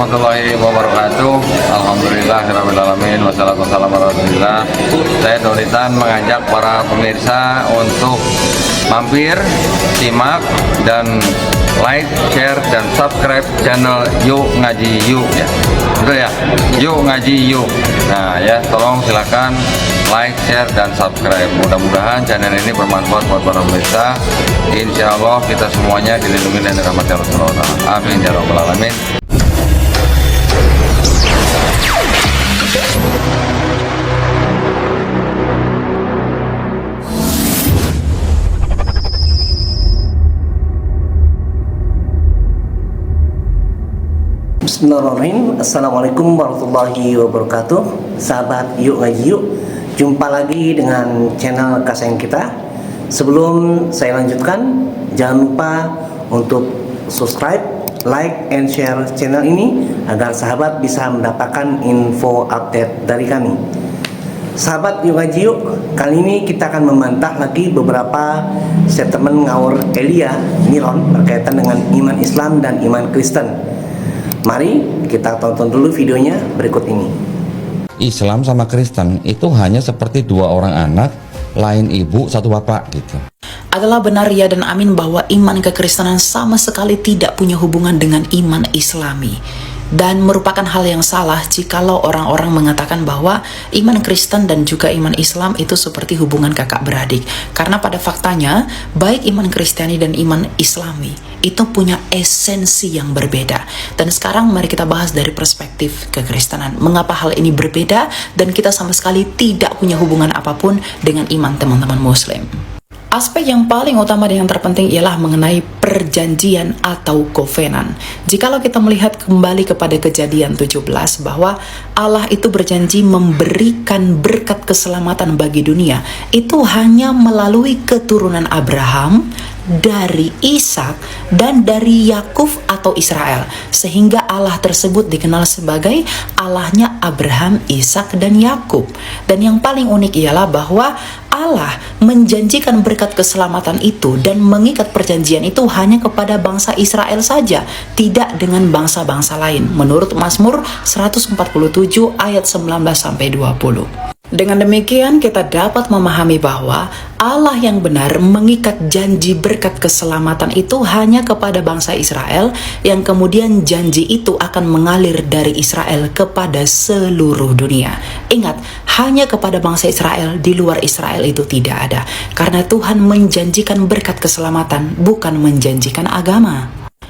warahmatullahi wabarakatuh. Alhamdulillahirrahmanirrahim. Wassalamualaikum warahmatullahi wabarakatuh. Saya Dolitan mengajak para pemirsa untuk mampir, simak, dan like, share, dan subscribe channel Yuk Ngaji Yuk ya. Betul ya? Yuk Ngaji Yuk. Nah ya, tolong silakan like, share, dan subscribe. Mudah-mudahan channel ini bermanfaat buat para pemirsa. Insya Allah kita semuanya dilindungi dan dirahmati Rasulullah. Amin ya rabbal alamin. Bismillahirrahmanirrahim. Assalamualaikum warahmatullahi wabarakatuh. Sahabat Yuk Ngaji Yuk, jumpa lagi dengan channel kasih kita. Sebelum saya lanjutkan, jangan lupa untuk subscribe, like, and share channel ini agar sahabat bisa mendapatkan info update dari kami. Sahabat Yuk Ngaji Yuk, kali ini kita akan membantah lagi beberapa statement ngawur Elia Miron berkaitan dengan iman Islam dan iman Kristen. Mari kita tonton dulu videonya berikut ini. Islam sama Kristen itu hanya seperti dua orang anak, lain ibu, satu bapak gitu. Adalah benar ya dan amin bahwa iman kekristenan sama sekali tidak punya hubungan dengan iman Islami. Dan merupakan hal yang salah jikalau orang-orang mengatakan bahwa iman Kristen dan juga iman Islam itu seperti hubungan kakak beradik. Karena pada faktanya, baik iman Kristiani dan iman Islami itu punya esensi yang berbeda. Dan sekarang mari kita bahas dari perspektif kekristenan. Mengapa hal ini berbeda dan kita sama sekali tidak punya hubungan apapun dengan iman teman-teman Muslim. Aspek yang paling utama dan yang terpenting ialah mengenai perjanjian atau covenant. Jikalau kita melihat kembali kepada Kejadian 17 bahwa Allah itu berjanji memberikan berkat keselamatan bagi dunia, itu hanya melalui keturunan Abraham, dari Ishak, dan dari Yakub atau Israel, sehingga Allah tersebut dikenal sebagai Allahnya Abraham, Ishak, dan Yakub. Dan yang paling unik ialah bahwa Allah menjanjikan berkat keselamatan itu dan mengikat perjanjian itu hanya kepada bangsa Israel saja, tidak dengan bangsa-bangsa lain, menurut Mazmur 147 ayat 19-20. Dengan demikian kita dapat memahami bahwa Allah yang benar mengikat janji berkat keselamatan itu hanya kepada bangsa Israel, yang kemudian janji itu akan mengalir dari Israel kepada seluruh dunia. Ingat, hanya kepada bangsa Israel, di luar Israel itu tidak ada. Karena Tuhan menjanjikan berkat keselamatan, bukan menjanjikan agama.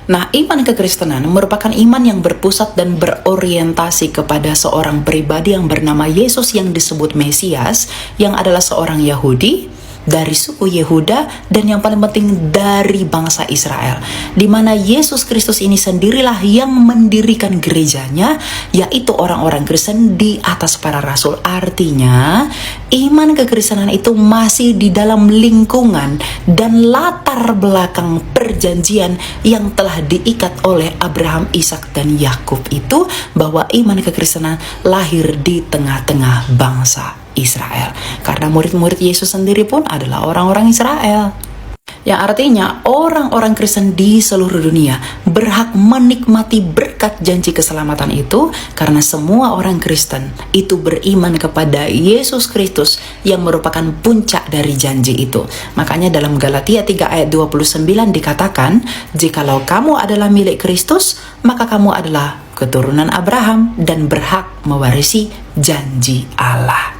Nah, iman kekristenan merupakan iman yang berpusat dan berorientasi kepada seorang pribadi yang bernama Yesus yang disebut Mesias, yang adalah seorang Yahudi dari suku Yehuda dan yang paling penting dari bangsa Israel, di mana Yesus Kristus ini sendirilah yang mendirikan gerejanya, yaitu orang-orang Kristen di atas para rasul. Artinya iman kekristenan itu masih di dalam lingkungan dan latar belakang perjanjian yang telah diikat oleh Abraham, Ishak, dan Yakub itu, bahwa iman kekristenan lahir di tengah-tengah bangsa Israel. Karena murid-murid Yesus sendiri pun adalah orang-orang Israel. Yang artinya orang-orang Kristen di seluruh dunia berhak menikmati berkat janji keselamatan itu karena semua orang Kristen itu beriman kepada Yesus Kristus yang merupakan puncak dari janji itu. Makanya dalam Galatia 3 ayat 29 dikatakan, jikalau kamu adalah milik Kristus, maka kamu adalah keturunan Abraham dan berhak mewarisi janji Allah.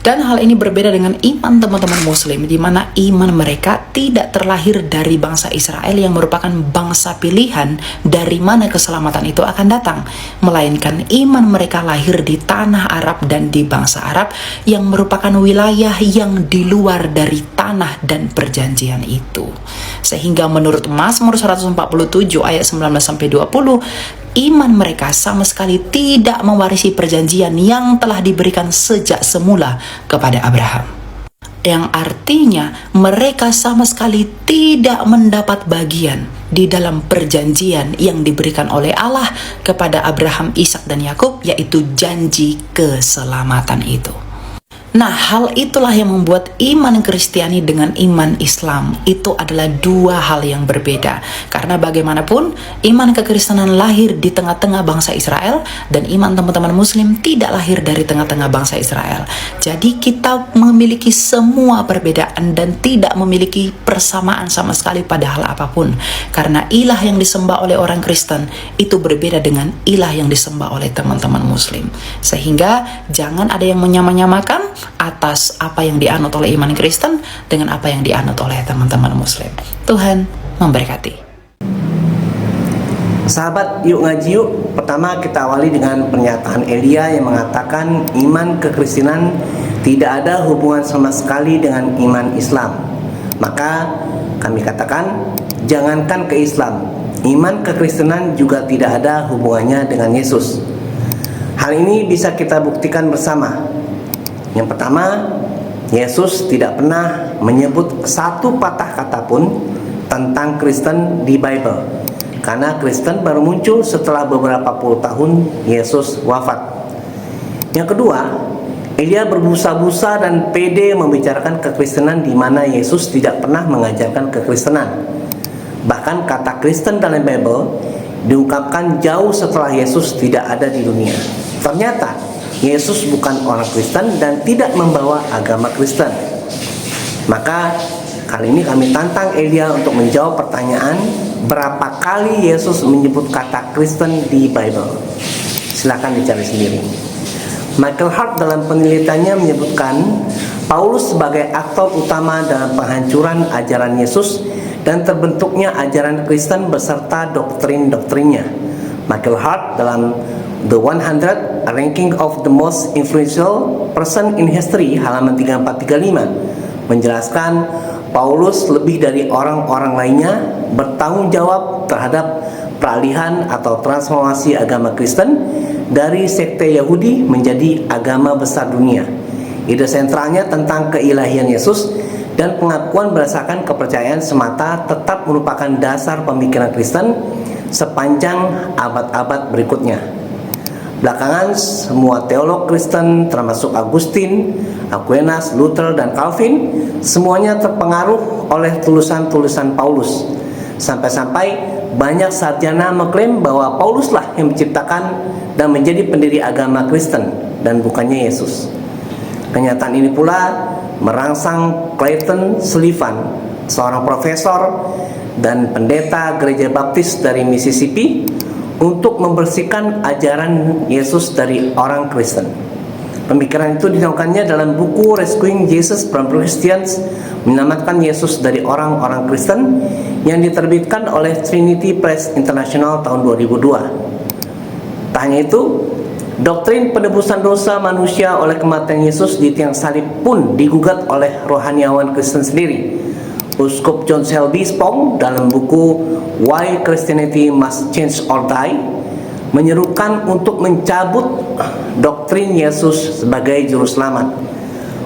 Dan hal ini berbeda dengan iman teman-teman Muslim, di mana iman mereka tidak terlahir dari bangsa Israel yang merupakan bangsa pilihan dari mana keselamatan itu akan datang, melainkan iman mereka lahir di tanah Arab dan di bangsa Arab yang merupakan wilayah yang di luar dari tanah dan perjanjian itu. Sehingga menurut Mazmur 147 ayat 19-20, iman mereka sama sekali tidak mewarisi perjanjian yang telah diberikan sejak semula kepada Abraham. Yang artinya mereka sama sekali tidak mendapat bagian di dalam perjanjian yang diberikan oleh Allah kepada Abraham, Ishak, dan Yakub, yaitu janji keselamatan itu. Nah, hal itulah yang membuat iman Kristiani dengan iman Islam itu adalah dua hal yang berbeda. Karena bagaimanapun, iman kekristenan lahir di tengah-tengah bangsa Israel, dan iman teman-teman Muslim tidak lahir dari tengah-tengah bangsa Israel. Jadi kita memiliki semua perbedaan dan tidak memiliki persamaan sama sekali pada hal apapun. Karena ilah yang disembah oleh orang Kristen itu berbeda dengan ilah yang disembah oleh teman-teman Muslim. Sehingga jangan ada yang menyamakan atas apa yang dianut oleh iman Kristen dengan apa yang dianut oleh teman-teman Muslim. Tuhan memberkati. Sahabat, yuk ngaji yuk. Pertama kita awali dengan pernyataan Elia yang mengatakan iman kekristenan tidak ada hubungan sama sekali dengan iman Islam. Maka kami katakan, jangankan ke Islam, iman kekristenan juga tidak ada hubungannya dengan Yesus. Hal ini bisa kita buktikan bersama. Yang pertama, Yesus tidak pernah menyebut satu patah kata pun tentang Kristen di Bible. Karena Kristen baru muncul setelah beberapa puluh tahun Yesus wafat. Yang kedua, Elia berbusa-busa dan pede membicarakan kekristenan di mana Yesus tidak pernah mengajarkan kekristenan. Bahkan kata Kristen dalam Bible diungkapkan jauh setelah Yesus tidak ada di dunia. Ternyata Yesus bukan orang Kristen dan tidak membawa agama Kristen. Maka kali ini kami tantang Elia untuk menjawab pertanyaan, berapa kali Yesus menyebut kata Kristen di Bible? Silakan dicari sendiri. Michael Hart dalam penelitiannya menyebutkan Paulus sebagai aktor utama dalam penghancuran ajaran Yesus dan terbentuknya ajaran Kristen beserta doktrin-doktrinnya. Michael Hart dalam The 100 Ranking of the Most Influential Person in History halaman 3435 menjelaskan Paulus lebih dari orang-orang lainnya bertanggung jawab terhadap peralihan atau transformasi agama Kristen dari sekte Yahudi menjadi agama besar dunia. Ide sentralnya tentang keilahian Yesus dan pengakuan berdasarkan kepercayaan semata tetap merupakan dasar pemikiran Kristen sepanjang abad-abad berikutnya. Belakangan semua teolog Kristen termasuk Agustin, Aquinas, Luther, dan Calvin semuanya terpengaruh oleh tulisan-tulisan Paulus. Sampai-sampai banyak sarjana mengklaim bahwa Pauluslah yang menciptakan dan menjadi pendiri agama Kristen dan bukannya Yesus. Kenyataan ini pula merangsang Clayton Sullivan, seorang profesor dan pendeta gereja baptis dari Mississippi, untuk membersihkan ajaran Yesus dari orang Kristen. Pemikiran itu ditemukannya dalam buku Rescuing Jesus from Christians, menyelamatkan Yesus dari orang-orang Kristen, yang diterbitkan oleh Trinity Press International tahun 2002. Tak hanya itu, doktrin penebusan dosa manusia oleh kematian Yesus di tiang salib pun digugat oleh rohaniawan Kristen sendiri. Uskup John Selby Spong dalam buku Why Christianity Must Change or Die menyerukan untuk mencabut doktrin Yesus sebagai juru selamat.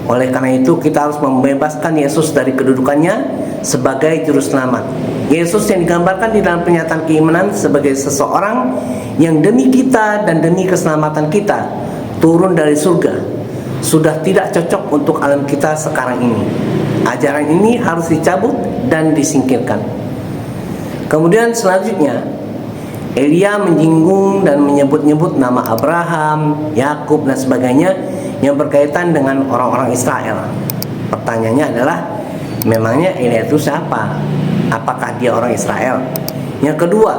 Oleh karena itu kita harus membebaskan Yesus dari kedudukannya sebagai juru selamat. Yesus yang digambarkan di dalam pernyataan keimanan sebagai seseorang yang demi kita dan demi keselamatan kita turun dari surga sudah tidak cocok untuk alam kita sekarang ini. Ajaran ini harus dicabut dan disingkirkan. Kemudian selanjutnya Elia menyinggung dan menyebut-nyebut nama Abraham, Yakub dan sebagainya yang berkaitan dengan orang-orang Israel. Pertanyaannya adalah, memangnya Elia itu siapa? Apakah dia orang Israel? Yang kedua,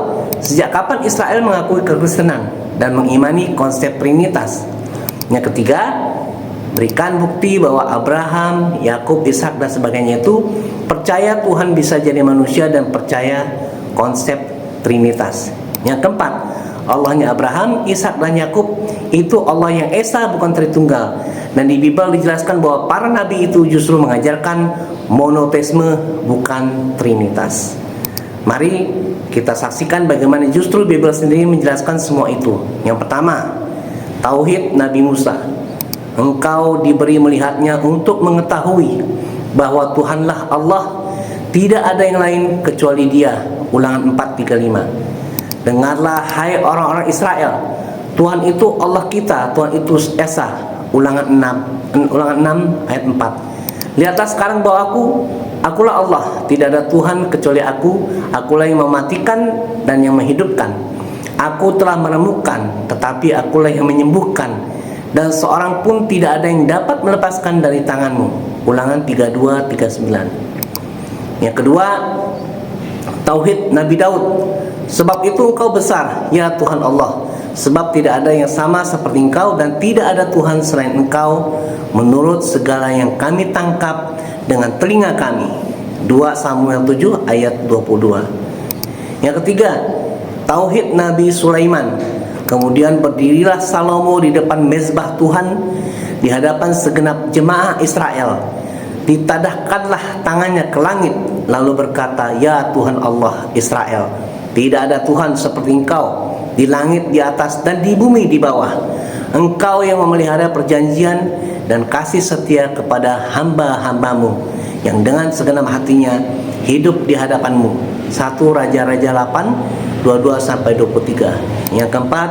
sejak kapan Israel mengakui kekristenan dan mengimani konsep Trinitas? Yang ketiga, berikan bukti bahwa Abraham, Yakub, Ishak dan sebagainya itu percaya Tuhan bisa jadi manusia dan percaya konsep Trinitas. Yang keempat, Allahnya Abraham, Ishak dan Yakub itu Allah yang esa, bukan Tritunggal. Dan di Bible dijelaskan bahwa para nabi itu justru mengajarkan monoteisme, bukan Trinitas. Mari kita saksikan bagaimana justru Bible sendiri menjelaskan semua itu. Yang pertama, tauhid Nabi Musa. Engkau diberi melihatnya untuk mengetahui bahwa Tuhanlah Allah, tidak ada yang lain kecuali Dia. Ulangan 4:35. Dengarlah hai orang-orang Israel, Tuhan itu Allah kita, Tuhan itu esa, Ulangan 6 ayat 4. Lihatlah sekarang bahwa akulah Allah, tidak ada Tuhan kecuali akulah yang mematikan dan yang menghidupkan. Aku telah menemukan, tetapi akulah yang menyembuhkan, dan seorang pun tidak ada yang dapat melepaskan dari tanganmu. Ulangan 32:39. Yang kedua, tauhid Nabi Daud. Sebab itu engkau besar, ya Tuhan Allah, sebab tidak ada yang sama seperti engkau, dan tidak ada Tuhan selain engkau, menurut segala yang kami tangkap dengan telinga kami. 2 Samuel 7 ayat 22. Yang ketiga, tauhid Nabi Sulaiman. Kemudian berdirilah Salomo di depan mezbah Tuhan, di hadapan segenap jemaah Israel. Ditadahkanlah tangannya ke langit, lalu berkata, ya Tuhan Allah Israel, tidak ada Tuhan seperti engkau di langit di atas dan di bumi di bawah. Engkau yang memelihara perjanjian dan kasih setia kepada hamba-hambamu yang dengan segenap hatinya hidup di hadapanmu. 1 Raja-Raja 8 22-23. Yang keempat,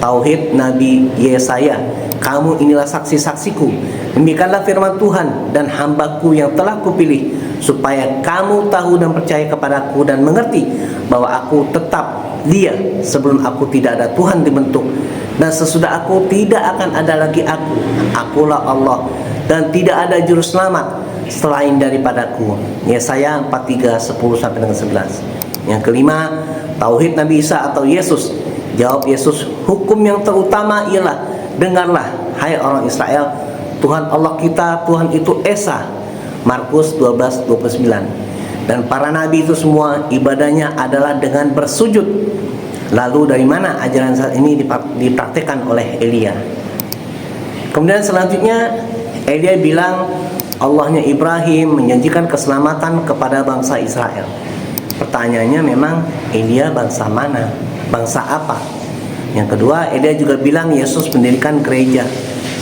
tauhid Nabi Yesaya. Kamu inilah saksi-saksiku, demikianlah firman Tuhan, dan hambaku yang telah kupilih, supaya kamu tahu dan percaya kepadaku dan mengerti bahwa aku tetap Dia sebelum aku tidak ada Tuhan dibentuk, dan sesudah aku tidak akan ada lagi aku. Akulah Allah, dan tidak ada juru selamat selain daripadaku. Yesaya 43:10-11. Yang kelima, tauhid Nabi Isa atau Yesus. Jawab Yesus, hukum yang terutama ialah, dengarlah hai orang Israel, Tuhan Allah kita, Tuhan itu Esa. Markus 12:29. Dan para nabi itu semua ibadahnya adalah dengan bersujud. Lalu dari mana ajaran saat ini dipraktikkan oleh Elia? Kemudian selanjutnya Elia bilang Allahnya Ibrahim menjanjikan keselamatan kepada bangsa Israel. Pertanyaannya memang Elia bangsa mana? Bangsa apa? Yang kedua, Elia juga bilang Yesus mendirikan gereja.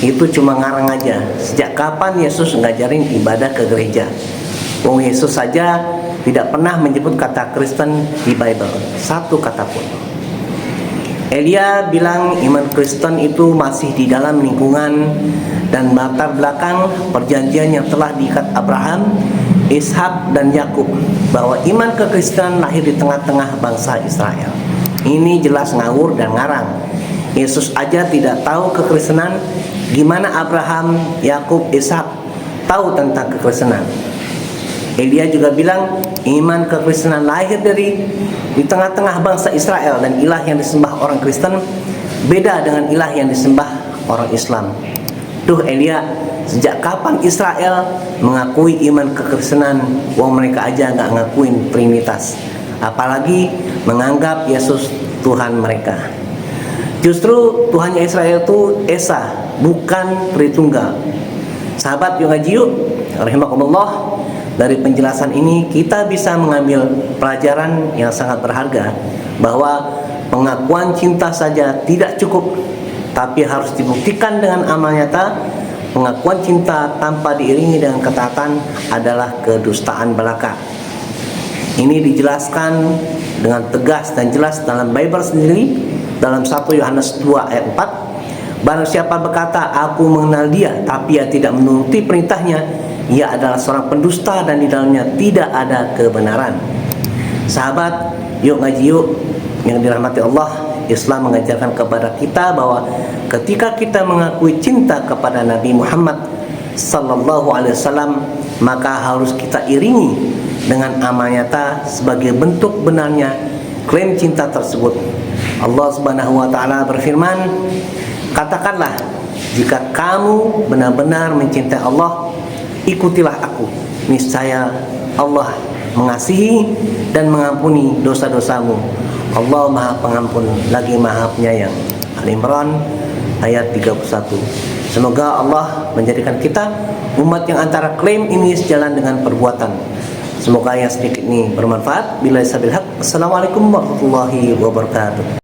Itu cuma ngarang aja. Sejak kapan Yesus ngajarin ibadah ke gereja? Wong Yesus saja tidak pernah menyebut kata Kristen di Bible, satu kata pun. Elia bilang iman Kristen itu masih di dalam lingkungan dan latar belakang perjanjian yang telah diikat Abraham, Ishak dan Yakub, bahwa iman kekristenan lahir di tengah-tengah bangsa Israel. Ini jelas ngawur dan ngarang. Yesus aja tidak tahu kekristenan, gimana Abraham, Yakub, Ishak tahu tentang kekristenan? Elia juga bilang iman kekristenan lahir di tengah-tengah bangsa Israel, dan ilah yang disembah orang Kristen beda dengan ilah yang disembah orang Islam. Duh Elia, sejak kapan Israel mengakui iman kekristenan? Wong mereka aja nggak ngakuin Trinitas, apalagi menganggap Yesus Tuhan mereka. Justru Tuhannya Israel itu Esa, bukan Tritunggal. Sahabat yang ngaji yuk, rahimakumullah. Dari penjelasan ini kita bisa mengambil pelajaran yang sangat berharga, bahwa pengakuan cinta saja tidak cukup, tapi harus dibuktikan dengan amal nyata. Pengakuan cinta tanpa diiringi dengan ketaatan adalah kedustaan belaka. Ini dijelaskan dengan tegas dan jelas dalam Bible sendiri, dalam 1 Yohanes 2 ayat 4. Barang siapa berkata aku mengenal dia tapi ia tidak menuruti perintahnya, ia adalah seorang pendusta dan di dalamnya tidak ada kebenaran. Sahabat, yuk ngaji yuk yang dirahmati Allah. Islam mengajarkan kepada kita bahwa ketika kita mengakui cinta kepada Nabi Muhammad sallallahu alaihi wasallam, maka harus kita iringi dengan amal nyata sebagai bentuk benarnya klaim cinta tersebut. Allah Subhanahu wa taala berfirman, katakanlah, jika kamu benar-benar mencintai Allah, ikutilah aku. Niscaya Allah mengasihi dan mengampuni dosa-dosamu. Allah Maha Pengampun lagi Maha Penyayang. Al-Imran ayat 31. Semoga Allah menjadikan kita umat yang antara klaim ini sejalan dengan perbuatan. Semoga yang sedikit ini bermanfaat. Billahi sabil haq. Assalamualaikum warahmatullahi wabarakatuh.